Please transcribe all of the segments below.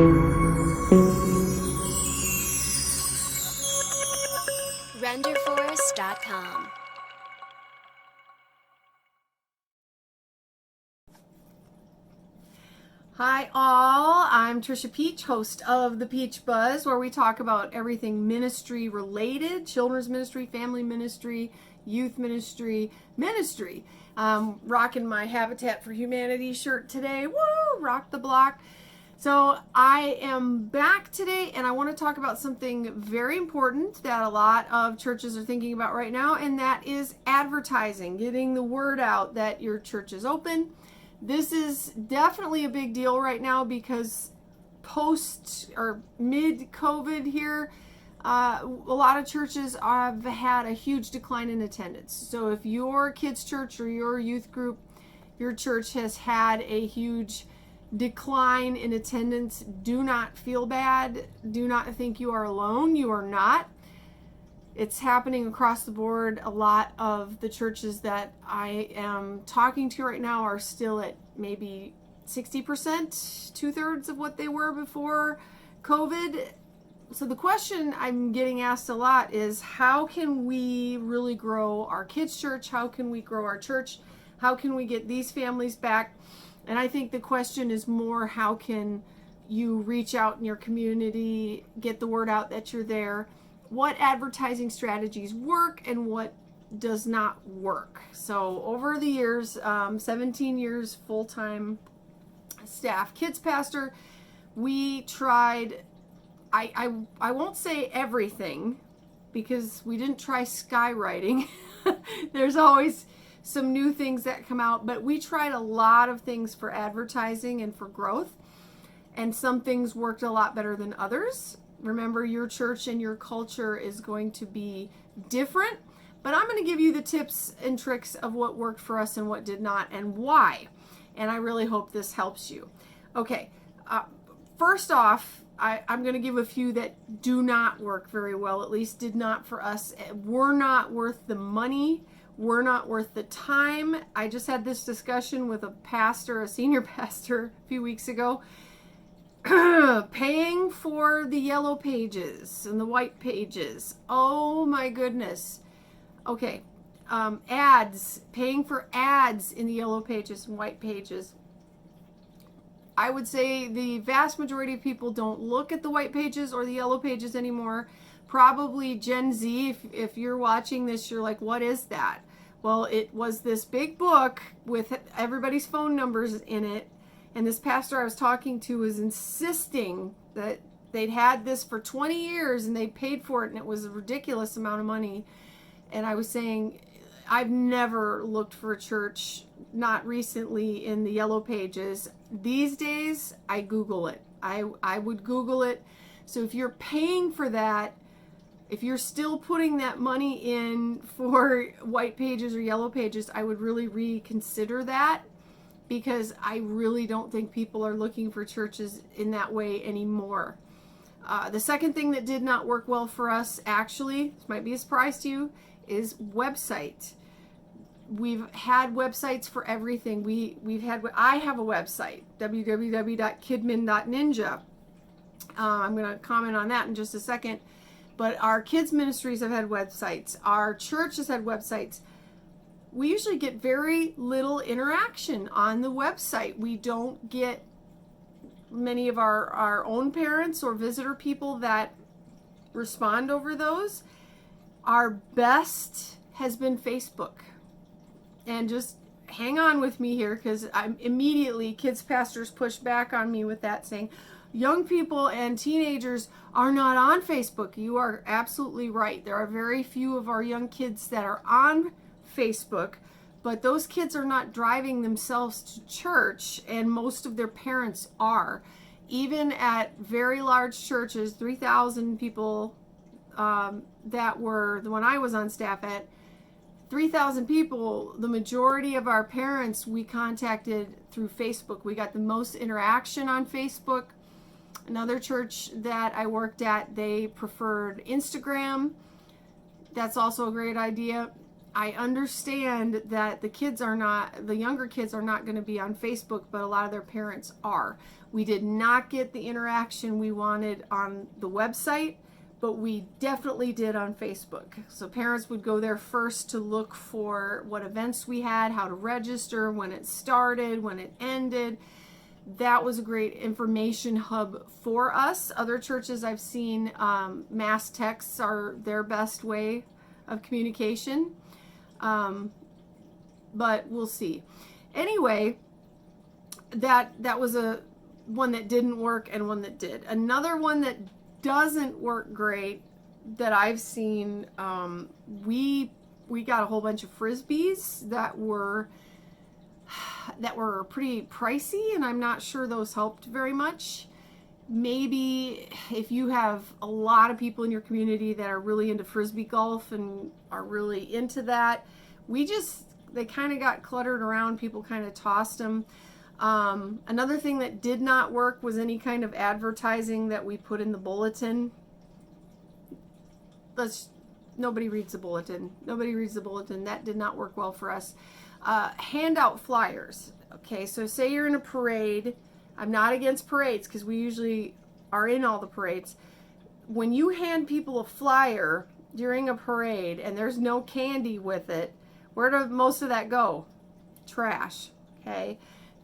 RenderForest.com. Hi all, I'm Trisha Peach, host of The Peach Buzz, where we talk about everything ministry related, children's ministry, family ministry, youth ministry. Rocking my Habitat for Humanity shirt today. Woo! Rock the block. So I am back today and I want to talk about something very important that a lot of churches are thinking about right now, and that is advertising, getting the word out that your church is open. This is definitely a big deal right now because post or mid-COVID here, a lot of churches have had a huge decline in attendance. So if your kids' church or your youth group, your church has had a huge decline in attendance, do not feel bad. Do not think you are alone. You are not. It's happening across the board. A lot of the churches that I am talking to right now are still at maybe 60%, 2/3 of what they were before COVID. So the question I'm getting asked a lot is, how can we really grow our kids' church? How can we grow our church? How can we get these families back? And I think the question is more, how can you reach out in your community, get the word out that you're there? What advertising strategies work and what does not work? So over the years, 17 years full-time staff kids pastor, we tried, I won't say everything because we didn't try skywriting. There's always some new things that come out, but we tried a lot of things for advertising and for growth, and some things worked a lot better than others. Remember, your church and your culture is going to be different, but I'm going to give you the tips and tricks of what worked for us and what did not and why. And I really hope this helps you. Okay, first off, I'm going to give a few that do not work very well, at least did not for us. We're not worth the money. We're not worth the time. I just had this discussion with a pastor, a senior pastor, a few weeks ago. Paying for the yellow pages and the white pages. Oh my goodness. Okay. Ads, paying for ads in the yellow pages and white pages. I would say the vast majority of people don't look at the white pages or the yellow pages anymore. Probably Gen Z, if you're watching this, you're like, what is that? Well, it was this big book with everybody's phone numbers in it. And this pastor I was talking to was insisting that they'd had this for 20 years and they paid for it, and it was a ridiculous amount of money. And I was saying, I've never looked for a church, not recently, in the yellow pages. These days, I Google it. I would Google it. So if you're paying for that, if you're still putting that money in for white pages or yellow pages, I would really reconsider that, because I really don't think people are looking for churches in that way anymore. The second thing that did not work well for us, actually, this might be a surprise to you, is website. We've had websites for everything. I have a website, www.kidmin.ninja. I'm going to comment on that in just a second. But our kids ministries have had websites. Our church has had websites. We usually get very little interaction on the website. We don't get many of our own parents or visitor people that respond over those. Our best has been Facebook. And just hang on with me here, because I'm immediately, kids pastors push back on me with that, saying young people and teenagers are not on Facebook. You are absolutely right. There are very few of our young kids that are on Facebook, but those kids are not driving themselves to church, and most of their parents are. Even at very large churches, 3,000 people, that were the one I was on staff at, 3,000 people, the majority of our parents we contacted through Facebook. We got the most interaction on Facebook. Another church that I worked at, they preferred Instagram. That's also a great idea. I understand that the younger kids are not going to be on Facebook, but a lot of their parents are. We did not get the interaction we wanted on the website, but we definitely did on Facebook. So parents would go there first to look for what events we had, how to register, when it started, when it ended. That was a great information hub for us. Other churches I've seen, mass texts are their best way of communication. But we'll see. Anyway, that was a one that didn't work and one that did. Another one that doesn't work great that I've seen, we got a whole bunch of Frisbees that were pretty pricey, and I'm not sure those helped very much. Maybe if you have a lot of people in your community that are really into Frisbee golf and are really into that, they kind of got cluttered around. People kind of tossed them. Another thing that did not work was any kind of advertising that we put in the bulletin. Nobody reads the bulletin. That did not work well for us. Hand out flyers. Okay, so say you're in a parade. I'm not against parades because we usually are in all the parades. When you hand people a flyer during a parade and there's no candy with it, where does most of that go? Trash. Okay,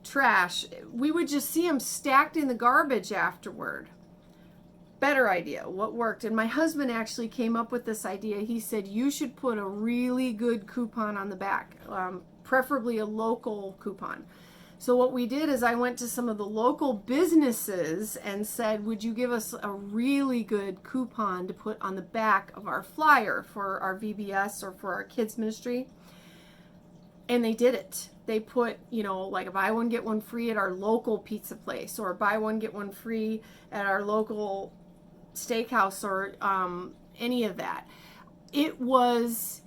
trash. We would just see them stacked in the garbage afterward. Better idea. What worked? And my husband actually came up with this idea. He said you should put a really good coupon on the back, preferably a local coupon. So what we did is I went to some of the local businesses and said, would you give us a really good coupon to put on the back of our flyer for our VBS or for our kids ministry? And they did it. They put, like buy one, get one free at our local pizza place, or buy one, get one free at our local steakhouse, or any of that. It was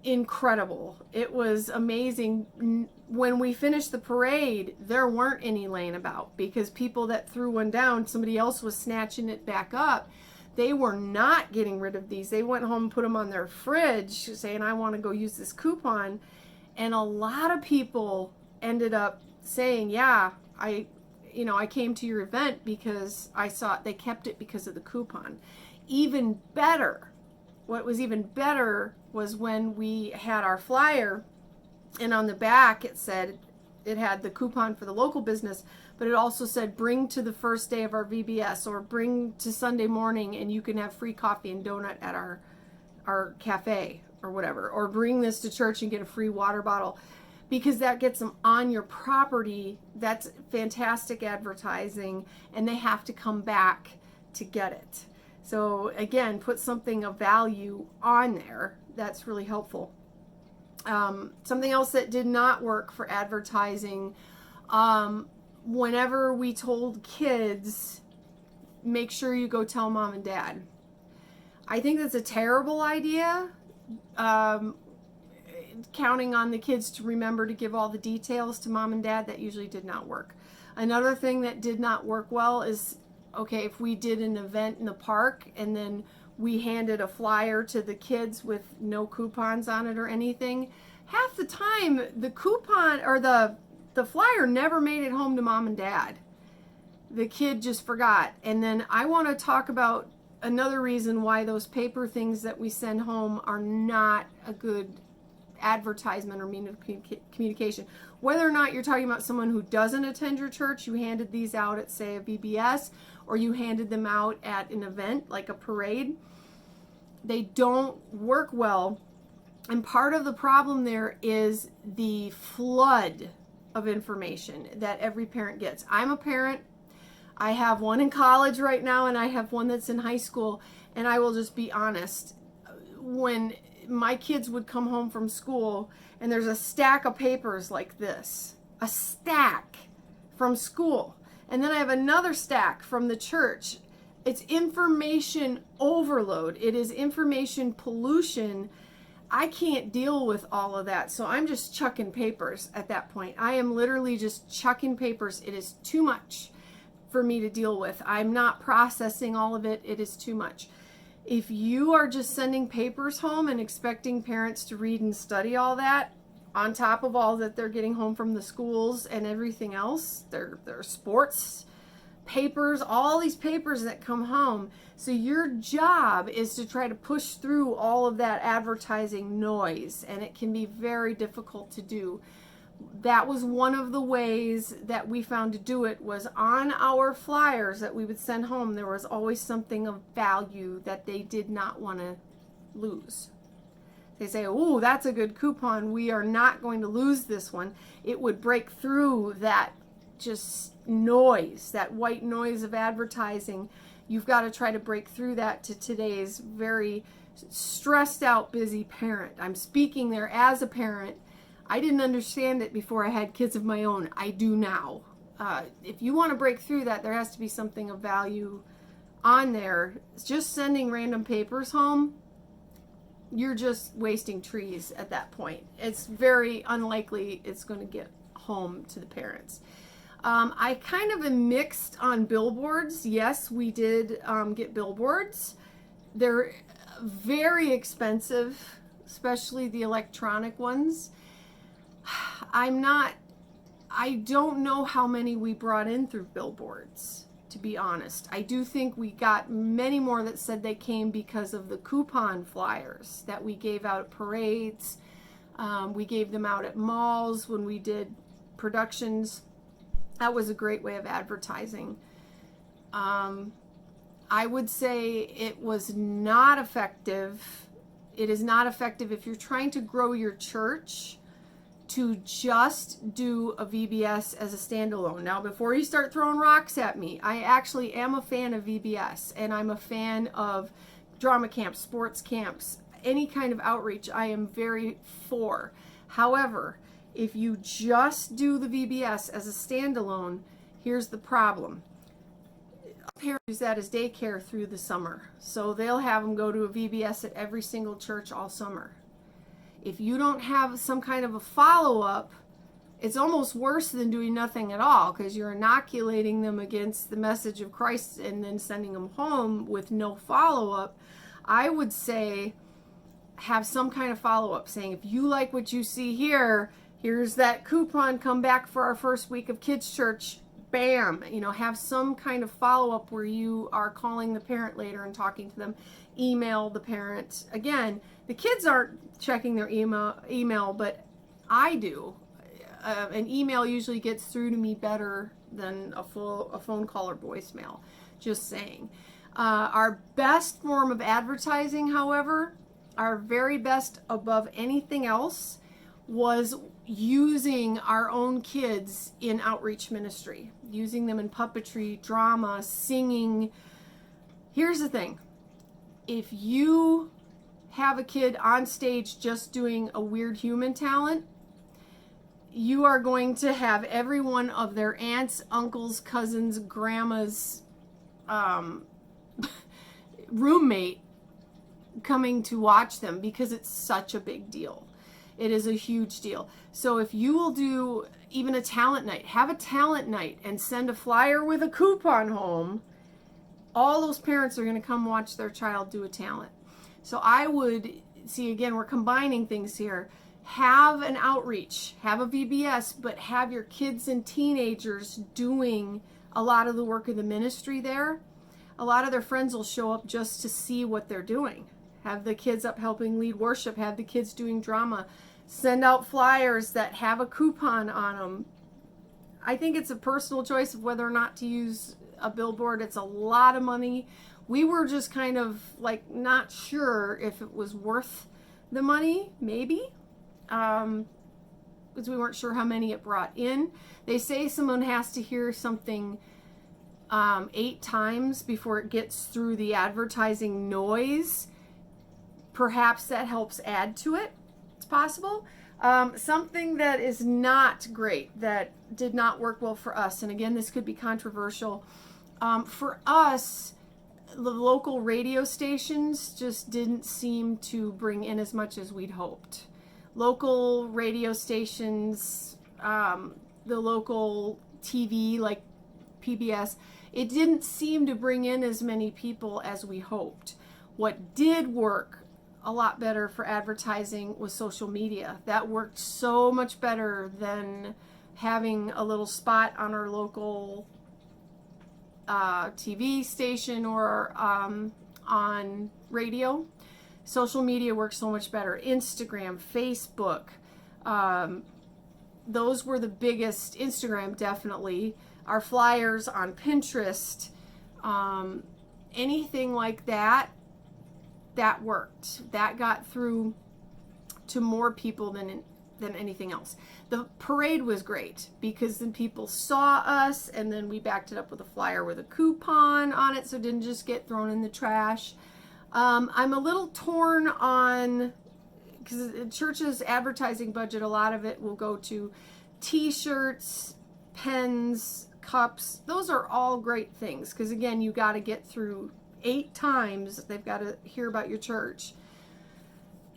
incredible. It was amazing. When we finished the parade, there weren't any laying about because people that threw one down, somebody else was snatching it back up. They were not getting rid of these. They went home and put them on their fridge saying, I want to go use this coupon. And a lot of people ended up saying, yeah, I came to your event because I saw they kept it because of the coupon. Even better, what was even better was when we had our flyer, and on the back it had the coupon for the local business, but it also said bring to the first day of our VBS, or bring to Sunday morning and you can have free coffee and donut at our cafe or whatever, or bring this to church and get a free water bottle, because that gets them on your property. That's fantastic advertising, and they have to come back to get it. So again, put something of value on there. That's really helpful. Something else that did not work for advertising, whenever we told kids, make sure you go tell mom and dad. I think that's a terrible idea. Counting on the kids to remember to give all the details to mom and dad, that usually did not work. Another thing that did not work well is, okay, if we did an event in the park and then we handed a flyer to the kids with no coupons on it or anything, half the time the coupon or the flyer never made it home to mom and dad. The kid just forgot. And then I want to talk about another reason why those paper things that we send home are not a good advertisement or means of communication. Whether or not you're talking about someone who doesn't attend your church, you handed these out at, say, a VBS, or you handed them out at an event like a parade, they don't work well. And part of the problem there is the flood of information that every parent gets. I'm a parent. I have one in college right now, and I have one that's in high school. And I will just be honest. When my kids would come home from school and there's a stack of papers like this, a stack from school, and then I have another stack from the church, it's information overload. It is information pollution. I can't deal with all of that. So I'm just chucking papers at that point. I am literally just chucking papers. It is too much for me to deal with. I'm not processing all of it. It is too much. If you are just sending papers home and expecting parents to read and study all that, on top of all that they're getting home from the schools and everything else, their sports papers, all these papers that come home. So your job is to try to push through all of that advertising noise, and it can be very difficult to do. That was one of the ways that we found to do it, was on our flyers that we would send home. There was always something of value that they did not want to lose. They say, oh, that's a good coupon. We are not going to lose this one. It would break through that just noise, that white noise of advertising. You've got to try to break through that to today's very stressed out, busy parent. I'm speaking there as a parent. I didn't understand it before I had kids of my own. I do now. If you want to break through that, there has to be something of value on there. Just sending random papers home, you're just wasting trees at that point. It's very unlikely it's going to get home to the parents. I kind of am mixed on billboards. Yes, we did get billboards. They're very expensive, especially the electronic ones. I don't know how many we brought in through billboards, to be honest. I do think we got many more that said they came because of the coupon flyers that we gave out at parades. We gave them out at malls when we did productions. That was a great way of advertising. I would say it was not effective. It is not effective if you're trying to grow your church to just do a VBS as a standalone. Now, before you start throwing rocks at me, I actually am a fan of VBS, and I'm a fan of drama camps, sports camps, any kind of outreach I am very for. However, if you just do the VBS as a standalone, here's the problem. Parents use that as daycare through the summer. So they'll have them go to a VBS at every single church all summer. If you don't have some kind of a follow-up, it's almost worse than doing nothing at all, because you're inoculating them against the message of Christ and then sending them home with no follow-up. I would say have some kind of follow-up, saying, if you like what you see here, here's that coupon, come back for our first week of kids church, bam. Have some kind of follow-up where you are calling the parent later and talking to them. Email the parent. Again, the kids aren't checking their email, but I do. An email usually gets through to me better than a phone call or voicemail. Just saying. Our best form of advertising, however, our very best above anything else, was using our own kids in outreach ministry, using them in puppetry, drama, singing. Here's the thing. If you have a kid on stage just doing a weird human talent, you are going to have every one of their aunts, uncles, cousins, grandmas, roommate coming to watch them, because it's such a big deal. It is a huge deal. So if you will do even a talent night, have a talent night and send a flyer with a coupon home, all those parents are going to come watch their child do a talent. So I would see, again, we're combining things here. Have an outreach, have a VBS, but have your kids and teenagers doing a lot of the work of the ministry there. A lot of their friends will show up just to see what they're doing. Have the kids up helping lead worship, have the kids doing drama, send out flyers that have a coupon on them. I think it's a personal choice of whether or not to use a billboard. It's a lot of money. We were just kind of like not sure if it was worth the money, maybe, because we weren't sure how many it brought in. They say someone has to hear something 8 times before it gets through the advertising noise. Perhaps that helps add to it. It's possible. Something that is not great, that did not work well for us, and again, this could be controversial. For us, the local radio stations just didn't seem to bring in as much as we'd hoped. Local radio stations, the local TV like PBS, it didn't seem to bring in as many people as we hoped. What did work a lot better for advertising was social media. That worked so much better than having a little spot on our local TV station or on radio. Social media works so much better. Instagram, Facebook, those were the biggest. Instagram, definitely. Our flyers on Pinterest, anything like that, that worked. That got through to more people than anything else. The parade was great because then people saw us, and then we backed it up with a flyer with a coupon on it, so it didn't just get thrown in the trash. I'm a little torn on, because the church's advertising budget, a lot of it will go to t-shirts, pens, cups. Those are all great things, because again, you got to get through 8 times. They've got to hear about your church.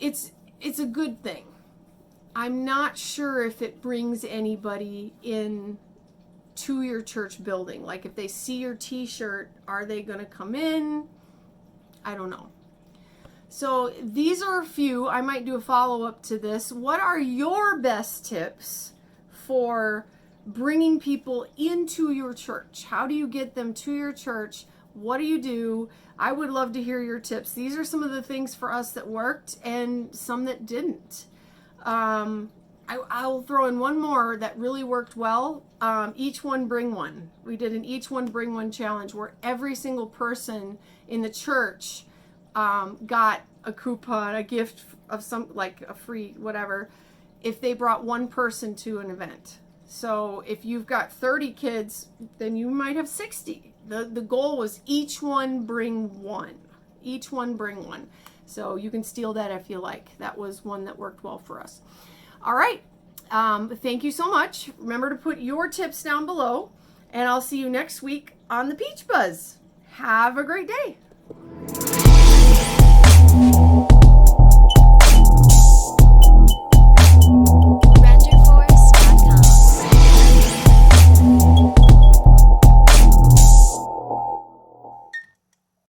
It's a good thing. I'm not sure if it brings anybody in to your church building. Like if they see your t-shirt, are they going to come in? I don't know. So these are a few. I might do a follow-up to this. What are your best tips for bringing people into your church? How do you get them to your church? What do you do? I would love to hear your tips. These are some of the things for us that worked and some that didn't. I'll throw in one more that really worked well. Each one bring one. We did an each one bring one challenge where every single person in the church got a coupon, a gift of some, like a free whatever, if they brought one person to an event. So if you've got 30 kids, then you might have 60. The goal was each one bring one. Each one bring one. So you can steal that if you like. That was one that worked well for us. All right. Thank you so much. Remember to put your tips down below, and I'll see you next week on the Peach Buzz. Have a great day.